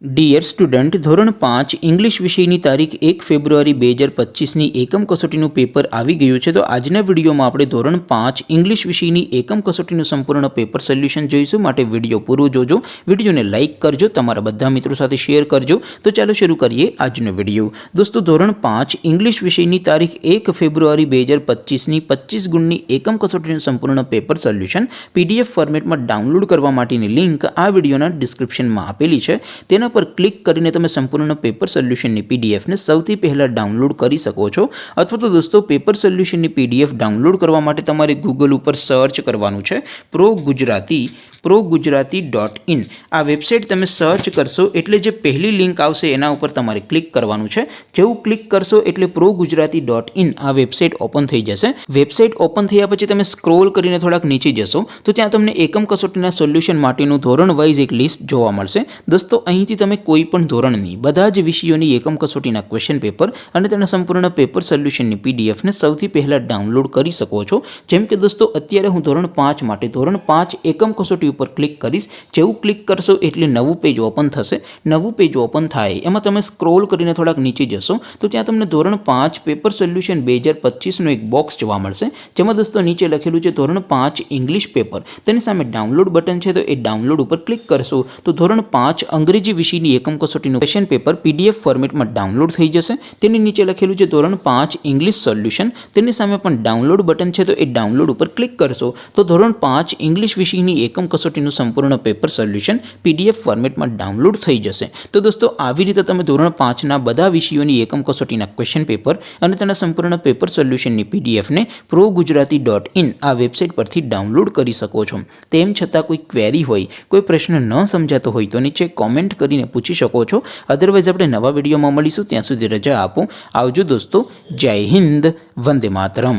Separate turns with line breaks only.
Dear student, ધોરણ 5 English વિષયની તારીખ 1 ફેબ્રુઆરી 2025ની એકમ કસોટીનું પેપર આવી ગયું છે. તો આજના વિડીયોમાં આપણે ધોરણ 5 ઇંગ્લિશ વિષયની એકમ કસોટીનું સંપૂર્ણ પેપર સોલ્યુશન જોઈશું. માટે વિડીયો પૂરો જોજો, વિડીયોને લાઇક કરજો, તમારા બધા મિત્રો સાથે શેર કરજો. તો ચાલો શરૂ કરીએ આજનો વિડીયો. દોસ્તો, ધોરણ 5 ઇંગ્લિશ વિષયની તારીખ 1 ફેબ્રુઆરી 2025ની 25 ગુણની એકમ કસોટીનું સંપૂર્ણ પેપર સોલ્યુશન PDF ફોર્મેટમાં ડાઉનલોડ કરવા માટેની લિંક આ વિડીયોના ડિસ્ક્રિપ્શનમાં આપેલી છે. તેના પર ક્લિક કરીને તમે સંપૂર્ણ પેપર સોલ્યુશનની પીડીએફને સૌથી પહેલાં ડાઉનલોડ કરી શકો છો. અથવા તો દોસ્તો, પેપર સોલ્યુશનની PDF ડાઉનલોડ કરવા માટે તમારે ગૂગલ ઉપર સર્ચ કરવાનું છે progujarati.in. આ વેબસાઇટ તમે સર્ચ કરશો એટલે જે પહેલી લિંક આવશે એના ઉપર તમારે ક્લિક કરવાનું છે. જેવું ક્લિક કરશો એટલે progujarati.in આ વેબસાઇટ ઓપન થઈ જશે. વેબસાઇટ ઓપન થયા પછી તમે સ્ક્રોલ કરીને થોડાક નીચે જશો તો ત્યાં તમને એકમ કસોટીના સોલ્યુશન માટેનું ધોરણ વાઇઝ એક લિસ્ટ જોવા મળશે. દોસ્તો, અહીંથી તમે કોઈ પણ ધોરણની બધા જ વિષયોની એકમ કસોટીના ક્વેશ્ચન પેપર અને તેના સંપૂર્ણ પેપર સોલ્યુશનની પીડીએફને સૌથી પહેલાં ડાઉનલોડ કરી શકો છો. જેમ કે દોસ્તો, અત્યારે હું ધોરણ 5 માટે ધોરણ 5 એકમ કસોટી ઉપર ક્લિક કરીશ. જેવું ક્લિક કરશો એટલે નવું પેજ ઓપન થશે. નવું પેજ ઓપન થાય એમાં તમે સ્ક્રોલ કરીને થોડાક નીચે જશો તો ત્યાં તમને ધોરણ 5 પેપર સોલ્યુશન 2025નું એક બોક્સ જોવા મળશે. જેમાં દોસ્તો નીચે લખેલું છે ધોરણ 5 ઇંગ્લિશ પેપર. તેની સામે ડાઉનલોડ બટન છે, તો એ ડાઉનલોડ ઉપર ક્લિક કરશો તો ધોરણ 5 અંગ્રેજી વિષયની એકમ કસોટીનું ક્વેશ્ચન પેપર PDF ફોર્મેટમાં ડાઉનલોડ થઈ જશે. તેની નીચે લખેલું છે ધોરણ 5 ઇંગ્લિશ સોલ્યુશન. તેની સામે પણ ડાઉનલોડ બટન છે, તો એ ડાઉનલોડ ઉપર ક્લિક કરશો તો ધોરણ 5 ઇંગ્લિશ વિષયની એકમ કસોટીનું સંપૂર્ણ પેપર સોલ્યુશન PDF ફોર્મેટમાં ડાઉનલોડ થઈ જશે. તો દોસ્તો, આવી રીતે તમે ધોરણ 5ના બધા વિષયોની એકમ કસોટીના ક્વેશ્ચન પેપર અને તેના સંપૂર્ણ પેપર સોલ્યુશનની PDFને progujarati.in આ વેબસાઇટ પરથી ડાઉનલોડ કરી શકો છો. તેમ છતાં કોઈ ક્વેરી હોય, કોઈ પ્રશ્ન ન સમજાતો હોય તો નીચે કોમેન્ટ કરીને પૂછી શકો છો. અદરવાઇઝ આપણે નવા વિડીયોમાં મળીશું. ત્યાં સુધી રજા આપો. આવજો દોસ્તો. જય હિન્દ. વંદે માતરમ.